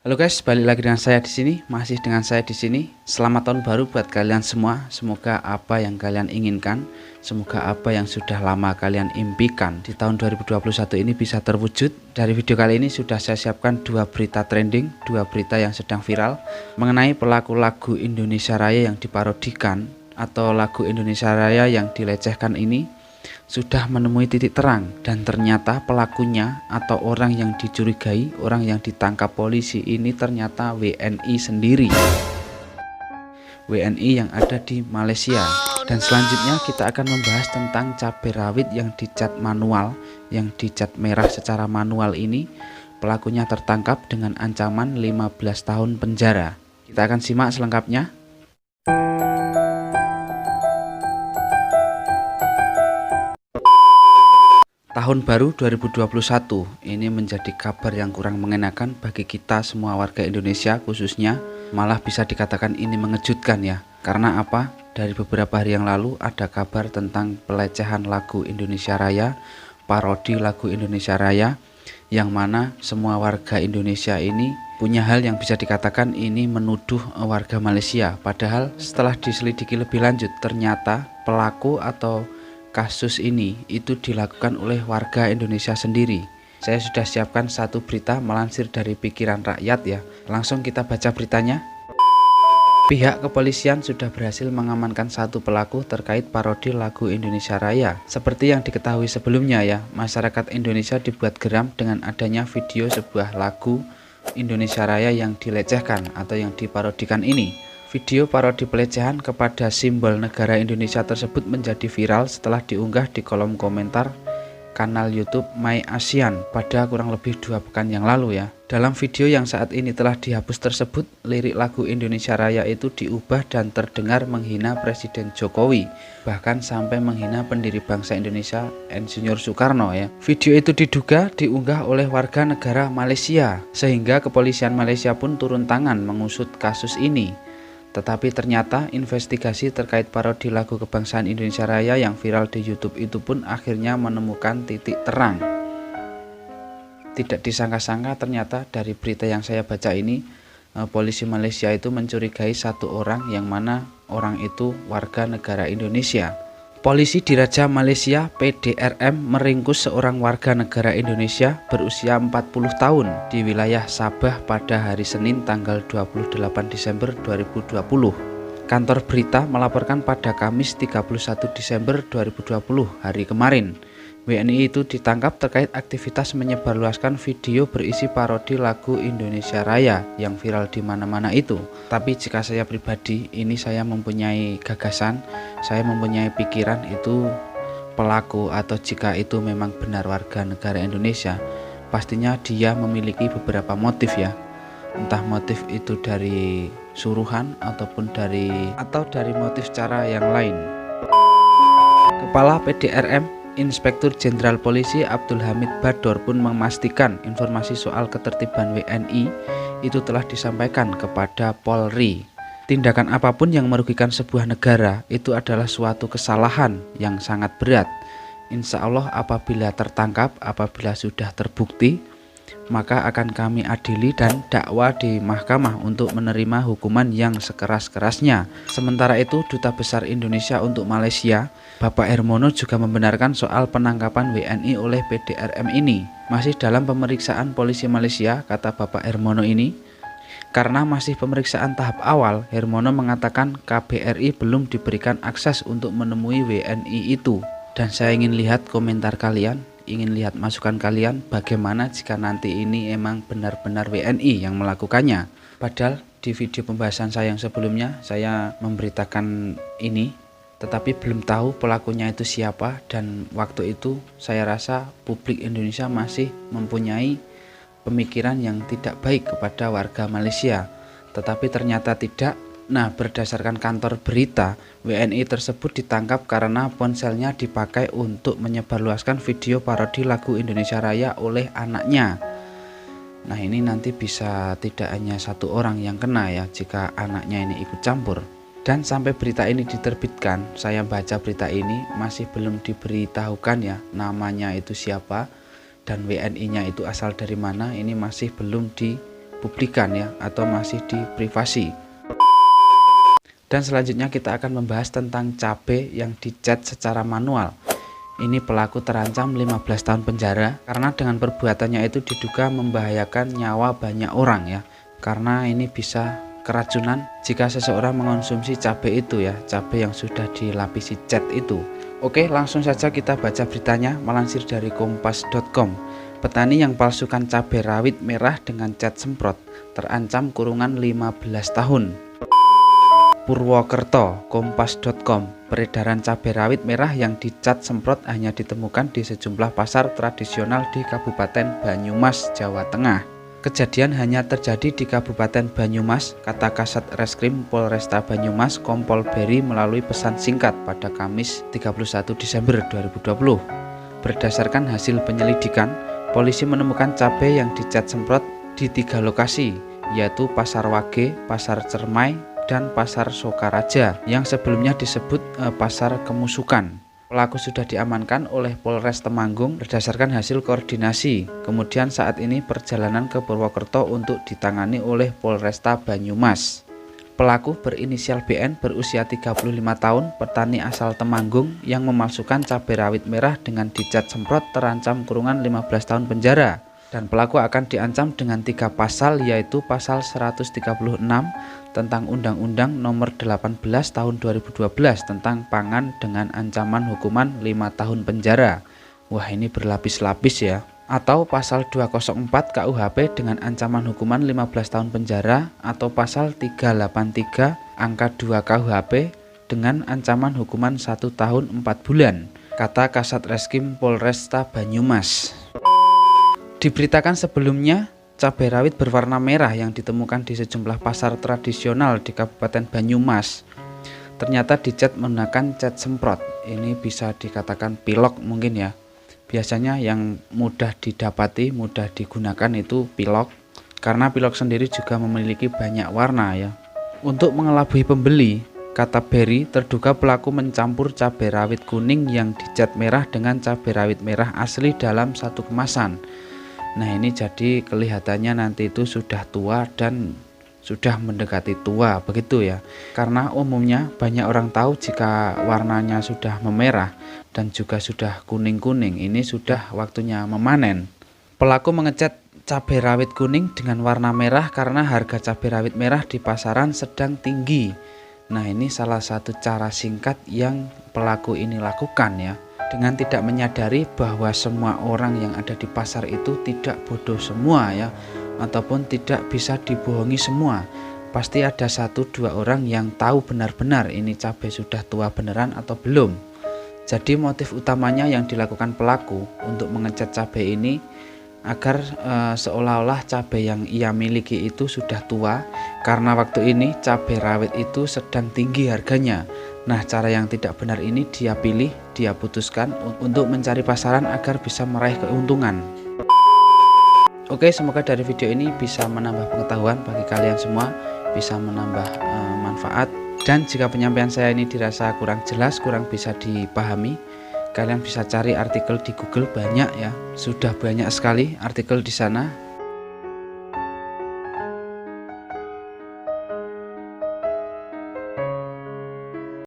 Halo guys, balik lagi dengan saya di sini, masih dengan saya di sini. Selamat tahun baru buat kalian semua. Semoga apa yang kalian inginkan, semoga apa yang sudah lama kalian impikan di tahun 2021 ini bisa terwujud. Dari video kali ini sudah saya siapkan dua berita trending, dua berita yang sedang viral mengenai pelaku lagu Indonesia Raya yang diparodikan atau lagu Indonesia Raya yang dilecehkan ini sudah menemui titik terang, dan ternyata pelakunya atau orang yang dicurigai, orang yang ditangkap polisi ini ternyata WNI sendiri. WNI yang ada di Malaysia. Dan selanjutnya kita akan membahas tentang cabai rawit yang dicat manual, yang dicat merah secara manual ini. Pelakunya tertangkap dengan ancaman 15 tahun penjara. Kita akan simak selengkapnya. Tahun baru 2021 ini menjadi kabar yang kurang mengenakan bagi kita semua warga Indonesia khususnya, malah bisa dikatakan ini mengejutkan ya. Karena apa? Dari beberapa hari yang lalu ada kabar tentang pelecehan lagu Indonesia Raya, parodi lagu Indonesia Raya, yang mana semua warga Indonesia ini punya hal yang bisa dikatakan ini menuduh warga Malaysia. Padahal setelah diselidiki lebih lanjut ternyata pelaku atau kasus ini itu dilakukan oleh warga Indonesia sendiri. Saya sudah siapkan satu berita melansir dari Pikiran Rakyat ya. Langsung kita baca beritanya. Pihak kepolisian sudah berhasil mengamankan satu pelaku terkait parodi lagu Indonesia Raya. Seperti yang diketahui sebelumnya ya, masyarakat Indonesia dibuat geram dengan adanya video sebuah lagu Indonesia Raya yang dilecehkan atau yang diparodikan ini. Video parodi pelecehan kepada simbol negara Indonesia tersebut menjadi viral setelah diunggah di kolom komentar kanal YouTube My ASEAN pada kurang lebih 2 pekan yang lalu ya. Dalam video yang saat ini telah dihapus tersebut, lirik lagu Indonesia Raya itu diubah dan terdengar menghina Presiden Jokowi, bahkan sampai menghina pendiri bangsa Indonesia Insinyur Soekarno ya. Video itu diduga diunggah oleh warga negara Malaysia, sehingga kepolisian Malaysia pun turun tangan mengusut kasus ini. Tetapi ternyata investigasi terkait parodi lagu kebangsaan Indonesia Raya yang viral di YouTube itu pun akhirnya menemukan titik terang. Tidak disangka-sangka ternyata dari berita yang saya baca ini, polisi Malaysia itu mencurigai satu orang yang mana orang itu warga negara Indonesia. Polisi Diraja Malaysia PDRM meringkus seorang warga negara Indonesia berusia 40 tahun di wilayah Sabah pada hari Senin tanggal 28 Desember 2020. Kantor berita melaporkan pada Kamis 31 Desember 2020 hari kemarin. WNI itu ditangkap terkait aktivitas menyebarluaskan video berisi parodi lagu Indonesia Raya yang viral di mana-mana itu. Tapi jika saya pribadi, ini saya mempunyai gagasan, saya mempunyai pikiran itu pelaku atau jika itu memang benar warga negara Indonesia, pastinya dia memiliki beberapa motif ya. Entah motif itu dari suruhan ataupun dari motif cara yang lain. Kepala PDRM Inspektur Jenderal Polisi Abdul Hamid Bador pun memastikan informasi soal ketertiban WNI itu telah disampaikan kepada Polri. Tindakan apapun yang merugikan sebuah negara itu adalah suatu kesalahan yang sangat berat. Insya Allah apabila tertangkap, apabila sudah terbukti, maka akan kami adili dan dakwa di mahkamah untuk menerima hukuman yang sekeras-kerasnya. Sementara itu, Duta Besar Indonesia untuk Malaysia, Bapak Hermono juga membenarkan soal penangkapan WNI oleh PDRM ini. Masih dalam pemeriksaan polisi Malaysia, kata Bapak Hermono ini. Karena masih pemeriksaan tahap awal, Hermono mengatakan KBRI belum diberikan akses untuk menemui WNI itu. Dan saya ingin lihat komentar kalian, ingin lihat masukan kalian bagaimana jika nanti ini emang benar-benar WNI yang melakukannya. Padahal di video pembahasan saya yang sebelumnya saya memberitakan ini, tetapi belum tahu pelakunya itu siapa, dan waktu itu saya rasa publik Indonesia masih mempunyai pemikiran yang tidak baik kepada warga Malaysia. Tetapi ternyata tidak. Nah, berdasarkan kantor berita, WNI tersebut ditangkap karena ponselnya dipakai untuk menyebarluaskan video parodi lagu Indonesia Raya oleh anaknya. Nah, ini nanti bisa tidak hanya satu orang yang kena ya jika anaknya ini ikut campur. Dan sampai berita ini diterbitkan, saya baca berita ini masih belum diberitahukan ya namanya itu siapa dan WNI-nya itu asal dari mana, ini masih belum dipublikan ya, atau masih di privasi. Dan selanjutnya kita akan membahas tentang cabai yang dicat secara manual. Ini pelaku terancam 15 tahun penjara karena dengan perbuatannya itu diduga membahayakan nyawa banyak orang ya. Karena ini bisa keracunan jika seseorang mengonsumsi cabai itu ya, cabai yang sudah dilapisi cat itu. Oke, langsung saja kita baca beritanya melansir dari kompas.com. Petani yang palsukan cabai rawit merah dengan cat semprot terancam kurungan 15 tahun. Purwokerto, kompas.com. Peredaran cabai rawit merah yang dicat semprot hanya ditemukan di sejumlah pasar tradisional di Kabupaten Banyumas, Jawa Tengah. Kejadian hanya terjadi di Kabupaten Banyumas, kata Kasat Reskrim Polresta Banyumas Kompol Beri melalui pesan singkat pada Kamis 31 Desember 2020. Berdasarkan hasil penyelidikan, polisi menemukan cabai yang dicat semprot di 3 lokasi, yaitu Pasar Wage, Pasar Cermai, dan Pasar Sokaraja yang sebelumnya disebut Pasar Kemusukan. Pelaku sudah diamankan oleh Polres Temanggung berdasarkan hasil koordinasi. Kemudian saat ini perjalanan ke Purwokerto untuk ditangani oleh Polresta Banyumas. Pelaku berinisial BN berusia 35 tahun, petani asal Temanggung yang memalsukan cabai rawit merah dengan dicat semprot terancam kurungan 15 tahun penjara. Dan pelaku akan diancam dengan 3 pasal, yaitu pasal 136 tentang Undang-Undang Nomor 18 Tahun 2012 tentang pangan dengan ancaman hukuman 5 tahun penjara. Wah, ini berlapis-lapis ya. Atau pasal 204 KUHP dengan ancaman hukuman 15 tahun penjara, atau pasal 383 angka 2 KUHP dengan ancaman hukuman 1 tahun 4 bulan, kata Kasat Reskrim Polresta Banyumas. Diberitakan sebelumnya, cabai rawit berwarna merah yang ditemukan di sejumlah pasar tradisional di Kabupaten Banyumas ternyata dicat menggunakan cat semprot. Ini bisa dikatakan pilok mungkin ya. Biasanya yang mudah didapati, mudah digunakan itu pilok, karena pilok sendiri juga memiliki banyak warna ya. Untuk mengelabui pembeli, kata Beri, terduga pelaku mencampur cabai rawit kuning yang dicat merah dengan cabai rawit merah asli dalam satu kemasan. Nah, ini jadi kelihatannya nanti itu sudah tua dan sudah mendekati tua, begitu ya. Karena umumnya banyak orang tahu jika warnanya sudah memerah dan juga sudah kuning-kuning, ini sudah waktunya memanen. Pelaku mengecat cabai rawit kuning dengan warna merah karena harga cabai rawit merah di pasaran sedang tinggi. Nah, ini salah satu cara singkat yang pelaku ini lakukan ya. Dengan tidak menyadari bahwa semua orang yang ada di pasar itu tidak bodoh semua ya, ataupun tidak bisa dibohongi semua. Pasti ada 1-2 orang yang tahu benar-benar ini cabai sudah tua beneran atau belum. Jadi motif utamanya yang dilakukan pelaku untuk mengecat cabai ini agar seolah-olah cabai yang ia miliki itu sudah tua, karena waktu ini cabai rawit itu sedang tinggi harganya. Nah, cara yang tidak benar ini dia pilih, dia putuskan untuk mencari pasaran agar bisa meraih keuntungan. Oke, semoga dari video ini bisa menambah pengetahuan bagi kalian semua, bisa menambah manfaat. Dan jika penyampaian saya ini dirasa kurang jelas, kurang bisa dipahami, kalian bisa cari artikel di Google, banyak ya, sudah banyak sekali artikel di sana.